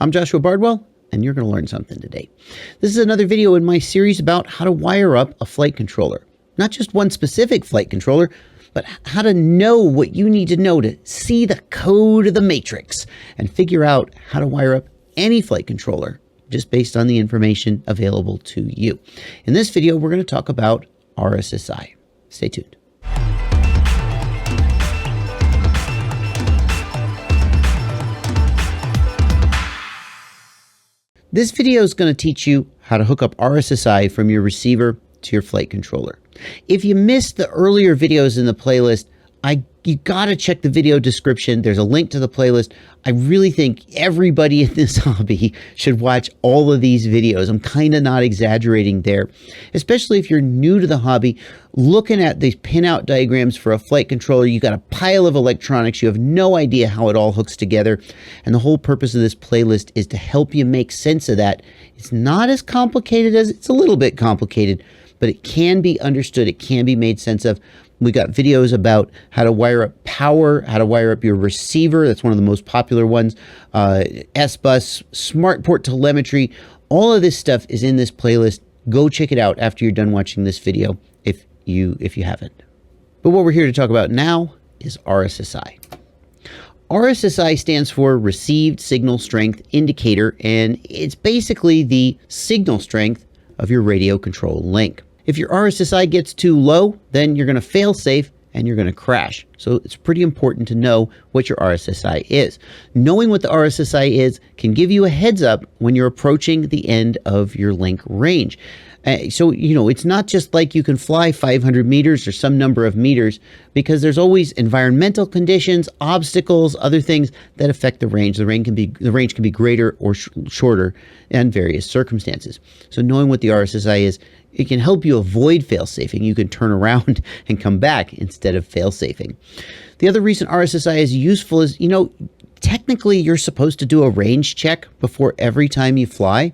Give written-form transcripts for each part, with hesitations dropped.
I'm Joshua Bardwell, and you're going to learn something today. This is another video in my series about how to wire up a flight controller. Not just one specific flight controller, but how to know what you need to know to see the code of the matrix and figure out how to wire up any flight controller just based on the information available to you. In this video, we're going to talk about RSSI. Stay tuned. This video is going to teach you how to hook up RSSI from your receiver to your flight controller. If you missed the earlier videos in the playlist, you gotta check the video description. There's a link to the playlist. I really think everybody in this hobby should watch all of these videos. I'm kind of not exaggerating there, especially if you're new to the hobby. Looking at these pinout diagrams for a flight controller, you got a pile of electronics. You have no idea how it all hooks together. And the whole purpose of this playlist is to help you make sense of that. It's not as complicated as it's a little bit complicated, but it can be understood. It can be made sense of. We got videos about how to wire up power, how to wire up your receiver. That's one of the most popular ones. S-Bus, smart port telemetry. All of this stuff is in this playlist. Go check it out after you're done watching this video if you haven't. But what we're here to talk about now is RSSI. RSSI stands for Received Signal Strength Indicator, and it's basically the signal strength of your radio control link. If your RSSI gets too low, then you're going to fail safe and you're going to crash. So it's pretty important to know what your RSSI is. Knowing what the RSSI is can give you a heads up when you're approaching the end of your link range. So, it's not just like you can fly 500 meters or some number of meters, because there's always environmental conditions, obstacles, other things that affect the range. The range can be greater or shorter in various circumstances. So knowing what the RSSI is, it can help you avoid fail-safing. You can turn around and come back instead of fail-safing. The other reason RSSI is useful is, technically you're supposed to do a range check before every time you fly.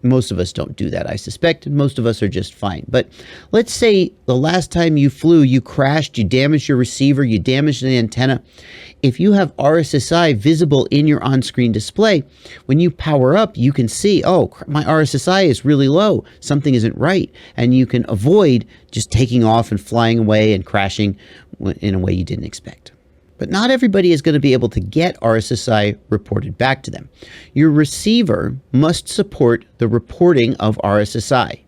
Most of us don't do that, I suspect, and most of us are just fine. But let's say the last time you flew, you crashed, you damaged your receiver, you damaged an antenna. If you have RSSI visible in your on-screen display, when you power up, you can see, oh, my RSSI is really low. Something isn't right. And you can avoid just taking off and flying away and crashing in a way you didn't expect. But not everybody is going to be able to get RSSI reported back to them. Your receiver must support the reporting of RSSI.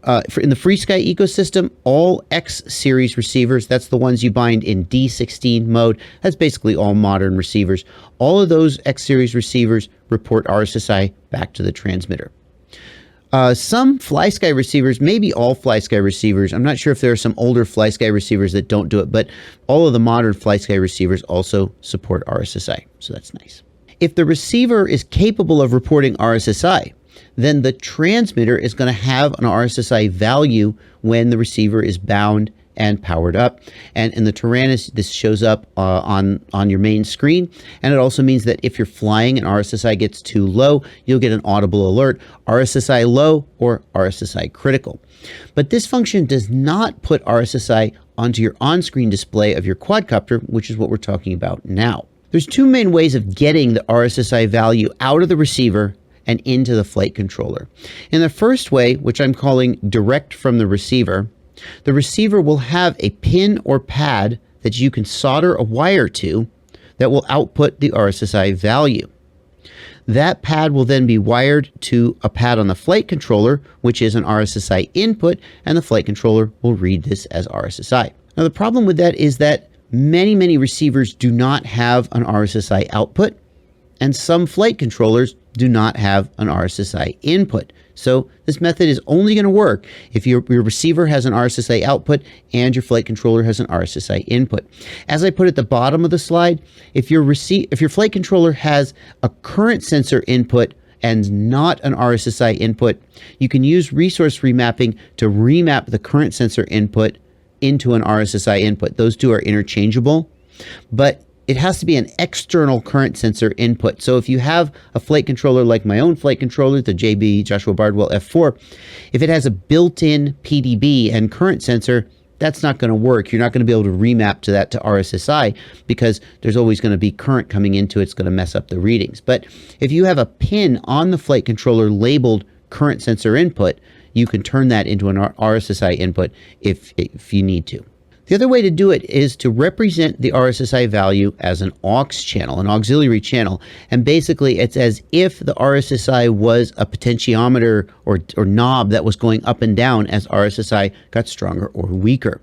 In the FreeSky ecosystem, all X series receivers, that's the ones you bind in D16 mode, that's basically all modern receivers. All of those X series receivers report RSSI back to the transmitter. Some FlySky receivers, maybe all FlySky receivers, I'm not sure if there are some older FlySky receivers that don't do it, but all of the modern FlySky receivers also support RSSI, so that's nice. If the receiver is capable of reporting RSSI, then the transmitter is going to have an RSSI value when the receiver is bound and powered up. And in the Tyrannus, this shows up on your main screen. And it also means that if you're flying and RSSI gets too low, you'll get an audible alert, RSSI low or RSSI critical. But this function does not put RSSI onto your on-screen display of your quadcopter, which is what we're talking about now. There's two main ways of getting the RSSI value out of the receiver and into the flight controller. In the first way, which I'm calling direct from the receiver will have a pin or pad that you can solder a wire to that will output the RSSI value. That pad will then be wired to a pad on the flight controller, which is an RSSI input, and the flight controller will read this as RSSI. Now, the problem with that is that many receivers do not have an RSSI output, and some flight controllers do not have an RSSI input. So this method is only going to work if your receiver has an RSSI output and your flight controller has an RSSI input. As I put at the bottom of the slide, if your flight controller has a current sensor input and not an RSSI input, you can use resource remapping to remap the current sensor input into an RSSI input. Those two are interchangeable, but it has to be an external current sensor input. So if you have a flight controller like my own flight controller, the JB Joshua Bardwell F4, if it has a built-in PDB and current sensor, that's not going to work. You're not going to be able to remap to that to RSSI because there's always going to be current coming into it. It's going to mess up the readings. But if you have a pin on the flight controller labeled current sensor input, you can turn that into an RSSI input if you need to. The other way to do it is to represent the RSSI value as an aux channel, an auxiliary channel. And basically, it's as if the RSSI was a potentiometer or knob that was going up and down as RSSI got stronger or weaker.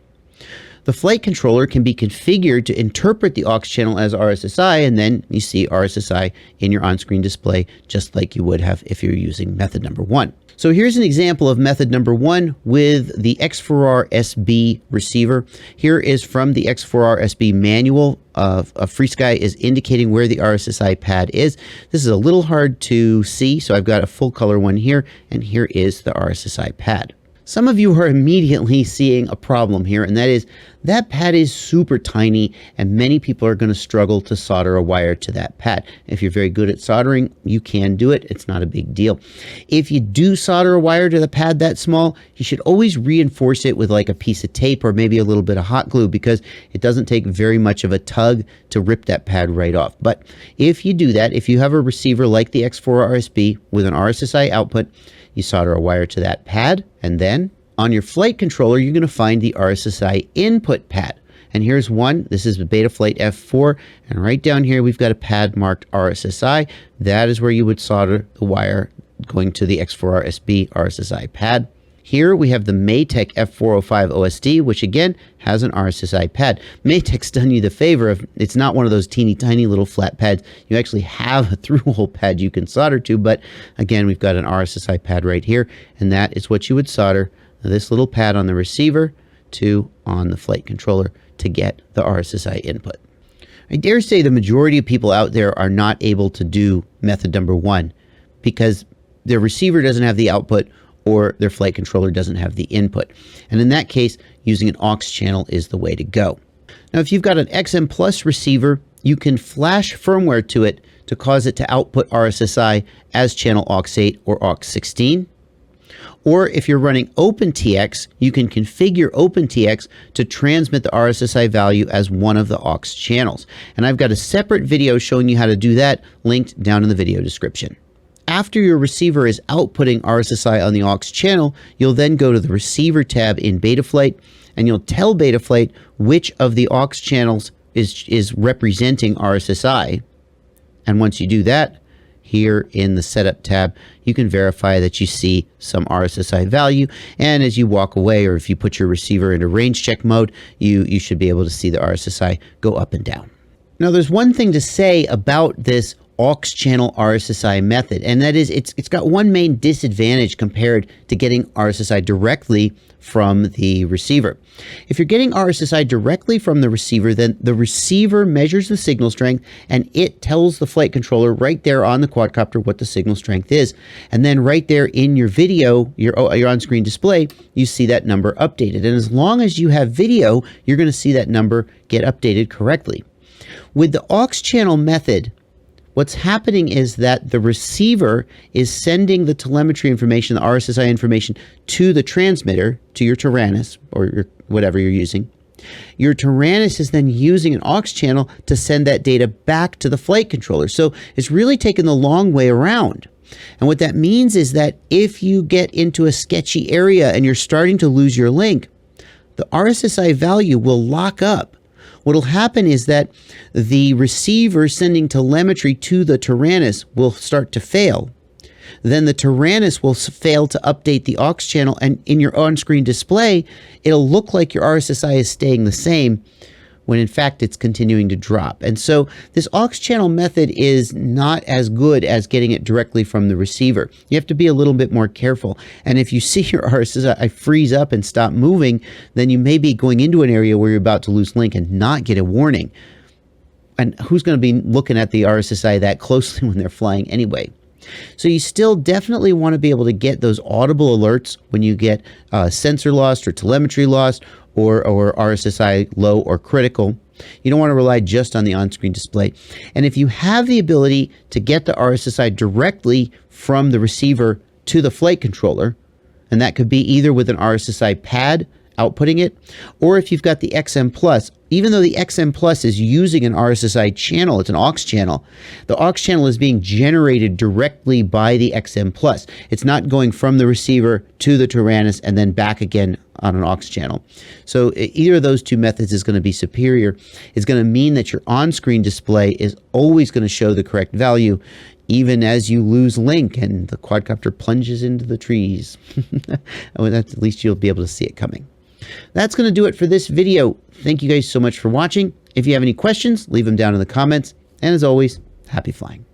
The flight controller can be configured to interpret the aux channel as RSSI, and then you see RSSI in your on-screen display, just like you would have if you're using method number 1. So here's an example of method number 1 with the X4R SB receiver. Here is from the X4R SB manual. FrSky is indicating where the RSSI pad is. This is a little hard to see, so I've got a full color one here, and here is the RSSI pad. Some of you are immediately seeing a problem here, and that is that pad is super tiny, and many people are going to struggle to solder a wire to that pad. If you're very good at soldering, you can do it. It's not a big deal. If you do solder a wire to the pad that small, you should always reinforce it with like a piece of tape or maybe a little bit of hot glue, because it doesn't take very much of a tug to rip that pad right off. But if you do that, if you have a receiver like the X4 RSB with an RSSI output, you solder a wire to that pad, and then on your flight controller, you're going to find the RSSI input pad. And here's one. This is the Betaflight F4, and right down here we've got a pad marked RSSI. That is where you would solder the wire going to the X4R SB RSSI pad. Here we have the Maytech F405 OSD, which again has an RSSI pad. Maytech's done you the favor of, it's not one of those teeny tiny little flat pads. You actually have a through-hole pad you can solder to, but again, we've got an RSSI pad right here, and that is what you would solder this little pad on the receiver to on the flight controller to get the RSSI input. I dare say the majority of people out there are not able to do method number 1 because their receiver doesn't have the output or their flight controller doesn't have the input. And in that case, using an aux channel is the way to go. Now, if you've got an XM Plus receiver, you can flash firmware to it to cause it to output RSSI as channel aux8 or aux16. Or if you're running OpenTX, you can configure OpenTX to transmit the RSSI value as one of the aux channels. And I've got a separate video showing you how to do that linked down in the video description. After your receiver is outputting RSSI on the aux channel, you'll then go to the receiver tab in Betaflight, and you'll tell Betaflight which of the aux channels is representing RSSI. And once you do that, here in the setup tab, you can verify that you see some RSSI value. And as you walk away, or if you put your receiver into range check mode, you should be able to see the RSSI go up and down. Now, there's one thing to say about this aux channel RSSI method, and that is it's got one main disadvantage compared to getting RSSI directly from the receiver. If you're getting RSSI directly from the receiver, then the receiver measures the signal strength and it tells the flight controller right there on the quadcopter what the signal strength is. And then right there in your video, your on-screen display, you see that number updated. And as long as you have video, you're going to see that number get updated correctly. With the aux channel method, what's happening is that the receiver is sending the telemetry information, the RSSI information, to the transmitter, to your Taranis, or whatever you're using. Your Taranis is then using an aux channel to send that data back to the flight controller. So it's really taken the long way around. And what that means is that if you get into a sketchy area and you're starting to lose your link, the RSSI value will lock up. What will happen is that the receiver sending telemetry to the Taranis will start to fail. Then the Taranis will fail to update the aux channel, and in your on-screen display, it'll look like your RSSI is staying the same when in fact it's continuing to drop. And so this aux channel method is not as good as getting it directly from the receiver. You have to be a little bit more careful. And if you see your RSSI freeze up and stop moving, then you may be going into an area where you're about to lose link and not get a warning. And who's going to be looking at the RSSI that closely when they're flying anyway? So you still definitely want to be able to get those audible alerts when you get sensor lost or telemetry lost or RSSI low or critical. You don't want to rely just on the on-screen display. And if you have the ability to get the RSSI directly from the receiver to the flight controller, and that could be either with an RSSI pad outputting it, or if you've got the XM Plus, even though the XM Plus is using an RSSI channel, it's an aux channel, the aux channel is being generated directly by the XM Plus. It's not going from the receiver to the Taranis and then back again on an aux channel. So either of those two methods is going to be superior. It's going to mean that your on-screen display is always going to show the correct value, even as you lose link and the quadcopter plunges into the trees. Well, at least you'll be able to see it coming. That's going to do it for this video. Thank you guys so much for watching. If you have any questions, leave them down in the comments. And as always, happy flying.